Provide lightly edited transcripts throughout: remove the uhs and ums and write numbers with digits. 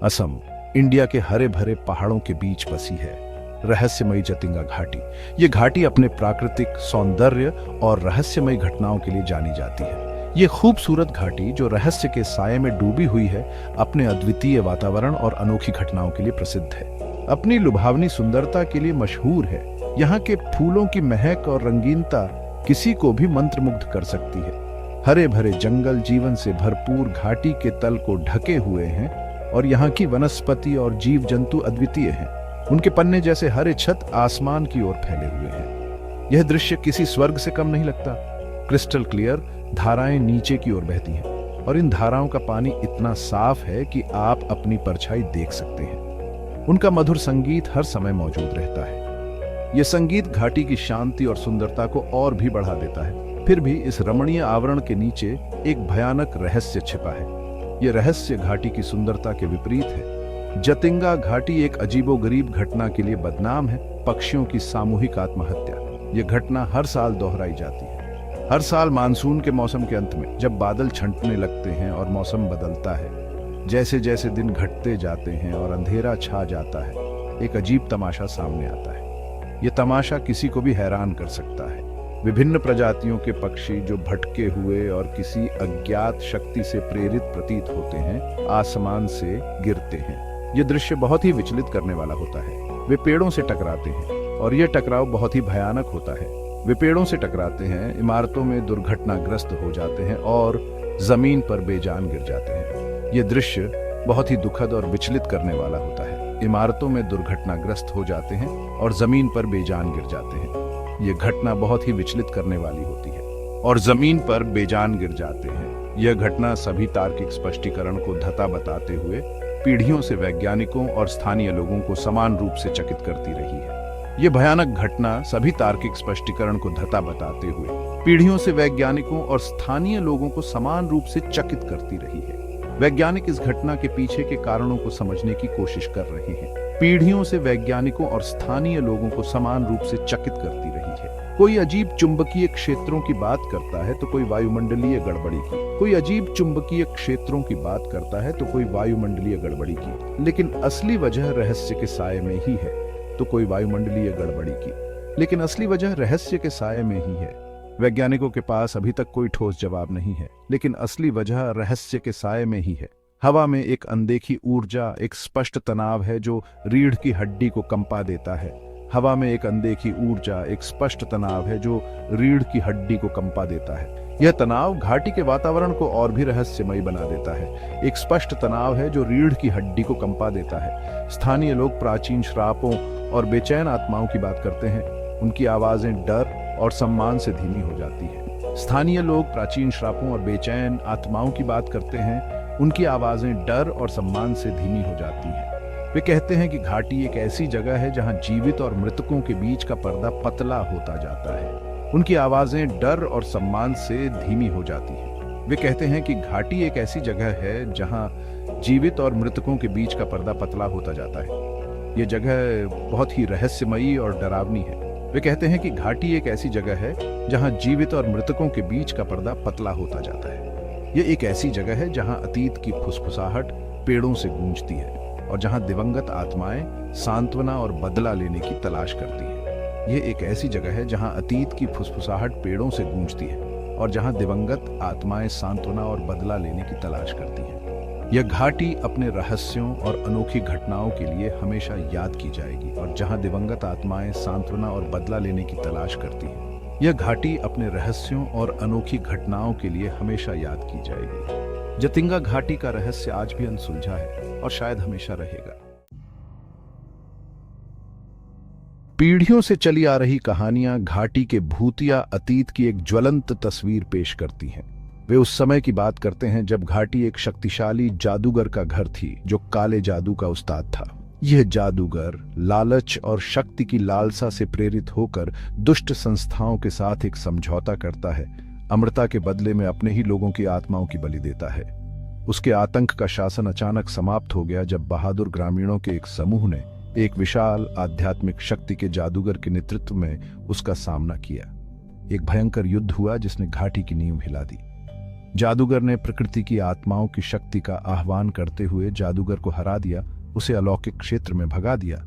Assam India के हरे भरे पहाड़ों के बीच बसी है रहस्यमयी जतिंगा घाटी। ये घाटी अपने प्राकृतिक सौंदर्य और रहस्यमयी घटनाओं के लिए जानी जाती है। ये खूबसूरत घाटी जो रहस्य के साये में डूबी हुई है, अपने अद्वितीय वातावरण और अनोखी घटनाओं के लिए प्रसिद्ध है। अपनी लुभावनी सुंदरता के लिए मशहूर है। यहाँ के फूलों की महक और रंगीनता किसी को भी मंत्रमुग्ध कर सकती है। हरे भरे जंगल जीवन से भरपूर घाटी के तल को ढके हुए हैं और यहाँ की वनस्पति और जीव जंतु अद्वितीय हैं। उनके पन्ने जैसे हरे छत आसमान की ओर फैले हुए हैं। यह दृश्य किसी स्वर्ग से कम नहीं लगता। क्रिस्टल क्लियर धाराएं नीचे की ओर बहती हैं और इन धाराओं का पानी इतना साफ है कि आप अपनी परछाई देख सकते हैं। उनका मधुर संगीत हर समय मौजूद रहता है। यह संगीत घाटी की शांति और सुंदरता को और भी बढ़ा देता है। फिर भी इस रमणीय आवरण के नीचे एक भयानक रहस्य छिपा है। यह रहस्य घाटी की सुंदरता के विपरीत है। जतिंगा घाटी एक अजीबोगरीब घटना के लिए बदनाम है, पक्षियों की सामूहिक आत्महत्या। यह घटना हर साल दोहराई जाती है। हर साल मानसून के मौसम के अंत में जब बादल छंटने लगते हैं और मौसम बदलता है, जैसे जैसे दिन घटते जाते हैं और अंधेरा छा जाता है, एक अजीब तमाशा सामने आता है। यह तमाशा किसी को भी हैरान कर सकता है। विभिन्न प्रजातियों के पक्षी जो भटके हुए और किसी अज्ञात शक्ति से प्रेरित प्रतीत होते हैं, आसमान से गिरते हैं। यह दृश्य बहुत ही विचलित करने वाला होता है। वे पेड़ों से टकराते हैं और यह टकराव बहुत ही भयानक होता है। वे पेड़ों से टकराते हैं, इमारतों में दुर्घटनाग्रस्त हो जाते हैं और जमीन पर बेजान गिर जाते हैं। यह दृश्य बहुत ही दुखद और विचलित करने वाला होता है। इमारतों में दुर्घटनाग्रस्त हो जाते हैं और जमीन पर बेजान गिर जाते हैं। यह घटना बहुत ही विचलित करने वाली होती है और जमीन पर बेजान गिर जाते हैं। यह घटना सभी तार्किक स्पष्टीकरण को धता बताते हुए पीढ़ियों से वैज्ञानिकों और स्थानीय लोगों को समान रूप से चकित करती रही है। यह भयानक घटना सभी तार्किक स्पष्टीकरण को धता बताते हुए पीढ़ियों से वैज्ञानिकों और स्थानीय लोगों को समान रूप से चकित करती रही है। वैज्ञानिक इस घटना के पीछे के कारणों को समझने की कोशिश कर रहे हैं। पीढ़ियों से वैज्ञानिकों और स्थानीय लोगों को समान रूप से चकित करती रही है। कोई अजीब चुंबकीय क्षेत्रों की बात करता है तो कोई वायुमंडलीय गड़बड़ी की। कोई अजीब चुंबकीय क्षेत्रों की बात करता है तो कोई वायुमंडलीय गड़बड़ी की। लेकिन असली वजह रहस्य के साये में ही है तो कोई वायुमंडलीय गड़बड़ी की। लेकिन असली वजह रहस्य के साये में ही है। वैज्ञानिकों के पास अभी तक कोई ठोस जवाब नहीं है, लेकिन असली वजह रहस्य के साये में ही है। हवा में एक अनदेखी ऊर्जा, एक स्पष्ट तनाव है जो रीढ़ की हड्डी को कंपा देता है। हवा में एक अनदेखी ऊर्जा, एक स्पष्ट तनाव है जो रीढ़ की हड्डी को कंपा देता है। यह तनाव घाटी के वातावरण को और भी रहस्यमयी बना देता है। एक स्पष्ट तनाव है जो रीढ़ की हड्डी को कंपा देता है। स्थानीय लोग प्राचीन श्रापों और बेचैन आत्माओं की बात करते हैं। उनकी आवाजें डर और सम्मान से धीमी हो जाती है। स्थानीय लोग प्राचीन श्रापों और बेचैन आत्माओं की बात करते हैं। उनकी आवाजें डर और सम्मान से धीमी हो जाती हैं। वे कहते हैं कि घाटी एक ऐसी जगह है जहां जीवित और मृतकों के बीच का पर्दा पतला होता जाता है। उनकी आवाजें डर और सम्मान से धीमी हो जाती हैं। वे कहते हैं कि घाटी एक ऐसी जगह है जहां जीवित और मृतकों के बीच का पर्दा पतला होता जाता है। यह जगह बहुत ही रहस्यमयी और डरावनी है। वे कहते हैं कि घाटी एक ऐसी जगह है जहां जीवित और मृतकों के बीच का पर्दा पतला होता जाता है। यह एक ऐसी जगह है जहां अतीत की फुसफुसाहट पेड़ों से गूंजती है और जहां दिवंगत आत्माएं सांत्वना और बदला लेने की तलाश करती हैं। यह एक ऐसी जगह है जहां अतीत की फुसफुसाहट पेड़ों से गूंजती है और जहां दिवंगत आत्माएं सांत्वना और बदला लेने की तलाश करती हैं। यह घाटी अपने रहस्यों और अनोखी घटनाओं के लिए हमेशा याद की जाएगी और जहां दिवंगत आत्माएं सांत्वना और बदला लेने की तलाश करती हैं। यह घाटी अपने रहस्यों और अनोखी घटनाओं के लिए हमेशा याद की जाएगी। जतिंगा घाटी का रहस्य आज भी अनसुलझा है और शायद हमेशा रहेगा। पीढ़ियों से चली आ रही कहानियां घाटी के भूतिया अतीत की एक ज्वलंत तस्वीर पेश करती हैं। वे उस समय की बात करते हैं जब घाटी एक शक्तिशाली जादूगर का घर थी जो काले जादू का उस्ताद था। यह जादूगर लालच और शक्ति की लालसा से प्रेरित होकर दुष्ट संस्थाओं के साथ एक समझौता करता है। अमरता के बदले में अपने ही लोगों की आत्माओं की बलि देता है। उसके आतंक का शासन अचानक समाप्त हो गया जब बहादुर ग्रामीणों के एक समूह ने एक विशाल आध्यात्मिक शक्ति के जादूगर के नेतृत्व में उसका सामना किया। एक भयंकर युद्ध हुआ जिसने घाटी की नींव हिला दी। जादूगर ने प्रकृति की आत्माओं की शक्ति का आह्वान करते हुए जादूगर को हरा दिया, उसे अलौकिक क्षेत्र में भगा दिया।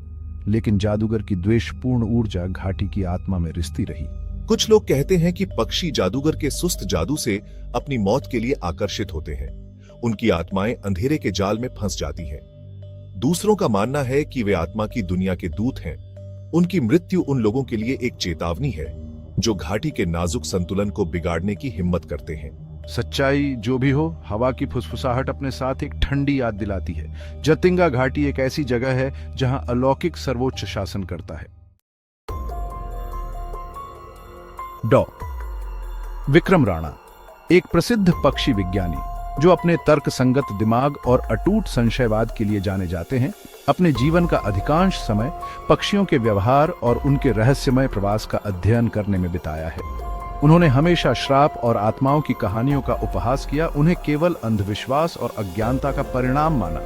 लेकिन जादूगर की द्वेषपूर्ण ऊर्जा घाटी की आत्मा में रिश्ती रही। कुछ लोग कहते हैं कि पक्षी जादूगर के सुस्त जादू से अपनी मौत के लिए आकर्षित होते हैं। उनकी आत्माएं अंधेरे के जाल में फंस जाती हैं। दूसरों का मानना है कि वे आत्मा की दुनिया के दूत हैं। उनकी मृत्यु उन लोगों के लिए एक चेतावनी है जो घाटी के नाजुक संतुलन को बिगाड़ने की हिम्मत करते हैं। सच्चाई जो भी हो, हवा की फुसफुसाहट अपने साथ एक ठंडी याद दिलाती है। जतिंगा घाटी एक ऐसी जगह है जहां अलौकिक सर्वोच्च शासन करता है। डॉ विक्रम राणा, एक प्रसिद्ध पक्षी विज्ञानी जो अपने तर्कसंगत दिमाग और अटूट संशयवाद के लिए जाने जाते हैं, अपने जीवन का अधिकांश समय पक्षियों के व्यवहार और उनके रहस्यमय प्रवास का अध्ययन करने में बिताया है। उन्होंने हमेशा श्राप और आत्माओं की कहानियों का उपहास किया, उन्हें केवल अंधविश्वास और अज्ञानता का परिणाम माना।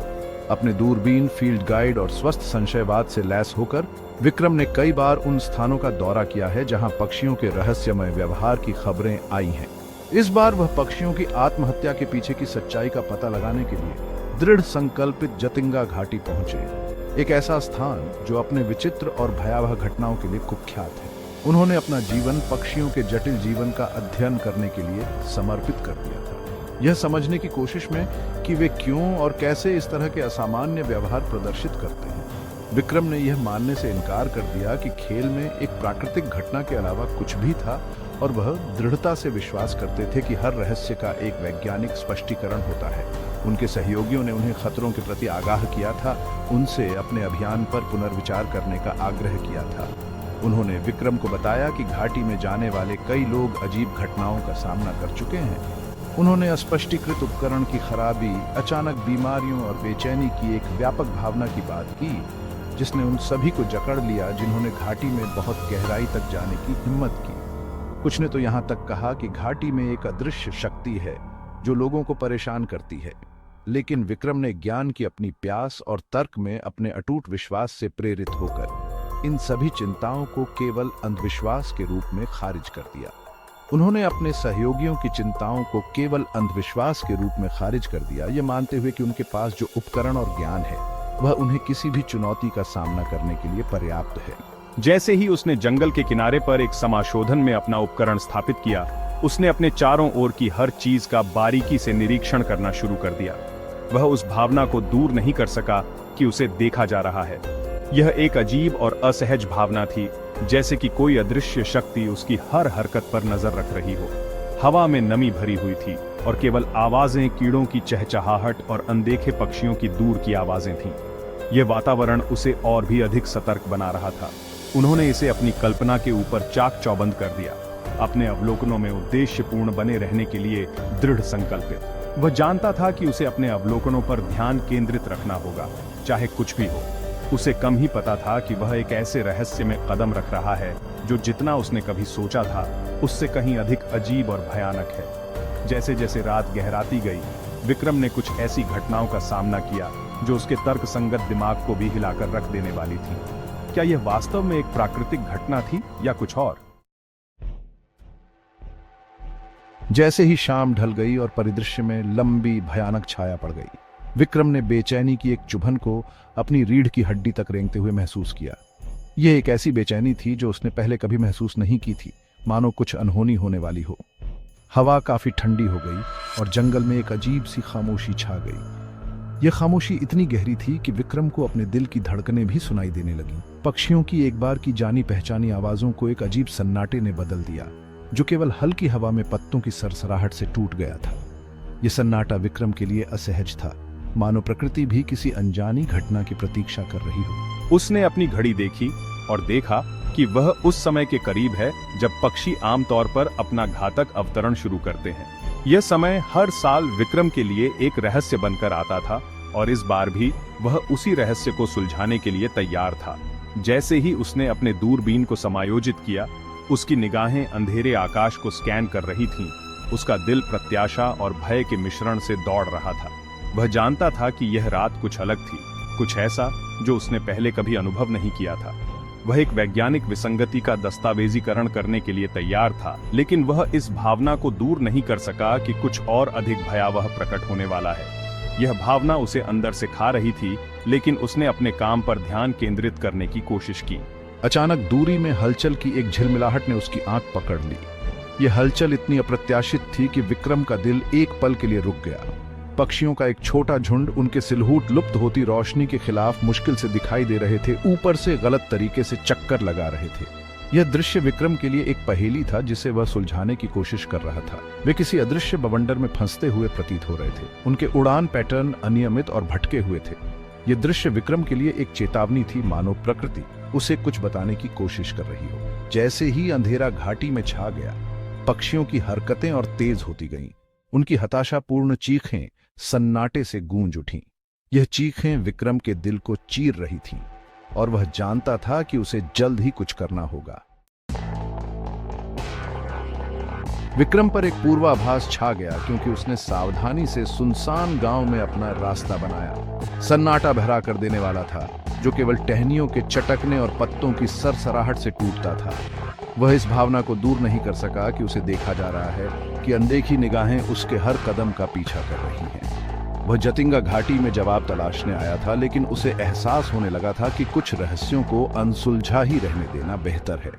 अपने दूरबीन, फील्ड गाइड और स्वस्थ संशयवाद से लैस होकर विक्रम ने कई बार उन स्थानों का दौरा किया है जहां पक्षियों के रहस्यमय व्यवहार की खबरें आई हैं। इस बार वह पक्षियों की आत्महत्या के पीछे की सच्चाई का पता लगाने के लिए दृढ़ संकल्पित जतिंगा घाटी पहुंचे, एक ऐसा स्थान जो अपने विचित्र और भयावह घटनाओं के लिए कुख्यात है। उन्होंने अपना जीवन पक्षियों के जटिल जीवन का अध्ययन करने के लिए समर्पित कर दिया था, यह समझने की कोशिश में कि वे क्यों और कैसे इस तरह के असामान्य व्यवहार प्रदर्शित करते हैं। विक्रम ने यह मानने से इनकार कर दिया कि खेल में एक प्राकृतिक घटना के अलावा कुछ भी था, और वह दृढ़ता से विश्वास करते थे कि हर रहस्य का एक वैज्ञानिक स्पष्टीकरण होता है। उनके सहयोगियों ने उन्हें खतरों के प्रति आगाह किया था, उनसे अपने अभियान पर पुनर्विचार करने का आग्रह किया था। उन्होंने विक्रम को बताया कि घाटी में जाने वाले कई लोग अजीब घटनाओं का सामना कर चुके हैं। उन्होंने अस्पष्टीकृत उपकरण की खराबी, अचानक बीमारियों और बेचैनी की एक व्यापक भावना की बात की, जिसने उन सभी को जकड़ लिया जिन्होंने घाटी में बहुत गहराई तक जाने की हिम्मत की। कुछ ने तो यहाँ तक कहा कि घाटी में एक अदृश्य शक्ति है जो लोगों को परेशान करती है। लेकिन विक्रम ने ज्ञान की अपनी प्यास और तर्क में अपने अटूट विश्वास से प्रेरित होकर इन सभी चिंताओं को केवल अंधविश्वास के रूप में खारिज कर दिया। उन्होंने अपने सहयोगियों की चिंताओं को केवल अंधविश्वास के रूप में खारिज कर दिया, ये मानते हुए कि उनके पास जो उपकरण और ज्ञान है वह उन्हें किसी भी चुनौती का सामना करने के लिए पर्याप्त है। जैसे ही उसने जंगल के किनारे पर एक समाशोधन में अपना उपकरण स्थापित किया, उसने अपने चारों ओर की हर चीज का बारीकी से निरीक्षण करना शुरू कर दिया। वह उस भावना को दूर नहीं कर सका कि उसे देखा जा रहा है। यह एक अजीब और असहज भावना थी, जैसे कि कोई अदृश्य शक्ति उसकी हर हरकत पर नजर रख रही हो। हवा में नमी भरी हुई थी और केवल आवाजें, कीड़ों की चहचहाहट और अनदेखे पक्षियों की दूर की आवाजें थीं। यह वातावरण उसे और भी अधिक सतर्क बना रहा था। उन्होंने इसे अपनी कल्पना के ऊपर चाक चौबंद कर दिया, अपने अवलोकनों में उद्देश्यपूर्ण बने रहने के लिए दृढ़ संकल्पित। वह जानता था कि उसे अपने अवलोकनों पर ध्यान केंद्रित रखना होगा, चाहे कुछ भी हो। उसे कम ही पता था कि वह एक ऐसे रहस्य में कदम रख रहा है जो जितना उसने कभी सोचा था उससे कहीं अधिक अजीब और भयानक है। जैसे जैसे रात गहराती गई, विक्रम ने कुछ ऐसी घटनाओं का सामना किया जो उसके तर्कसंगत दिमाग को भी हिलाकर रख देने वाली थी। क्या यह वास्तव में एक प्राकृतिक घटना थी या कुछ और? जैसे ही शाम ढल गई और परिदृश्य में लंबी भयानक छाया पड़ गई, विक्रम ने बेचैनी की एक चुभन को अपनी रीढ़ की हड्डी तक रेंगते हुए महसूस किया। यह एक ऐसी बेचैनी थी जो उसने पहले कभी महसूस नहीं की थी, मानो कुछ अनहोनी होने वाली हो। हवा काफी ठंडी हो गई और जंगल में एक अजीब सी खामोशी छा गई। यह खामोशी इतनी गहरी थी कि विक्रम को अपने दिल की धड़कनें भी सुनाई देने लगीं। पक्षियों की एक बार की जानी पहचानी आवाजों को एक अजीब सन्नाटे ने बदल दिया, जो केवल हल्की हवा में पत्तों की सरसराहट से टूट गया था। यह सन्नाटा विक्रम के लिए असहज था, मानो प्रकृति भी किसी अनजानी घटना की प्रतीक्षा कर रही हो। उसने अपनी घड़ी देखी और देखा कि वह उस समय के करीब है जब पक्षी आमतौर पर अपना घातक अवतरण शुरू करते हैं। यह समय हर साल विक्रम के लिए एक रहस्य बनकर आता था और इस बार भी वह उसी रहस्य को सुलझाने के लिए तैयार था। जैसे ही उसने अपने दूरबीन को समायोजित किया, उसकी निगाहें अंधेरे आकाश को स्कैन कर रही थीं। उसका दिल प्रत्याशा और भय के मिश्रण से दौड़ रहा था। वह जानता था कि यह रात कुछ अलग थी, कुछ ऐसा जो उसने पहले कभी अनुभव नहीं किया था। वह एक वैज्ञानिक विसंगति का दस्तावेजीकरण करने के लिए तैयार था, लेकिन वह इस भावना को दूर नहीं कर सका कि कुछ और अधिक भयावह प्रकट होने वाला है। यह भावना उसे अंदर से खा रही थी, लेकिन उसने अपने काम पर ध्यान केंद्रित करने की कोशिश की। अचानक दूरी में हलचल की एक झिलमिलाहट ने उसकी आंख पकड़ ली। यह हलचल इतनी अप्रत्याशित थी कि विक्रम का दिल एक पल के लिए रुक गया। पक्षियों का एक छोटा झुंड उनके सिलहूट लुप्त होती रोशनी के खिलाफ मुश्किल से दिखाई दे रहे थे, ऊपर से गलत तरीके से चक्कर लगा रहे थे। यह दृश्य विक्रम के लिए एक पहेली था जिसे वह सुलझाने की कोशिश कर रहा था। वे किसी अदृश्य बवंडर में फंसते हुए प्रतीत हो रहे थे। उनके उड़ान पैटर्न अनियमित और भटके हुए थे। यह दृश्य विक्रम के लिए एक चेतावनी थी, मानो प्रकृति उसे कुछ बताने की कोशिश कर रही हो। जैसे ही अंधेरा घाटी में छा गया, पक्षियों की हरकतें और तेज होती गईं। उनकी हताशापूर्ण चीखें सन्नाटे से गूंज उठीं। यह चीखें विक्रम के दिल को चीर रही थीं और वह जानता था कि उसे जल्द ही कुछ करना होगा। विक्रम पर एक पूर्वाभास छा गया, क्योंकि उसने सावधानी से सुनसान गांव में अपना रास्ता बनाया। सन्नाटा भरा कर देने वाला था, जो केवल टहनियों के चटकने और पत्तों की सरसराहट से टूटता था। वह इस भावना को दूर नहीं कर सका कि उसे देखा जा रहा है, कि अनदेखी निगाहें उसके हर कदम का पीछा कर रही हैं। वह जतिंगा घाटी में जवाब तलाशने आया था, लेकिन उसे एहसास होने लगा था कि कुछ रहस्यों को अनसुलझा ही रहने देना बेहतर है।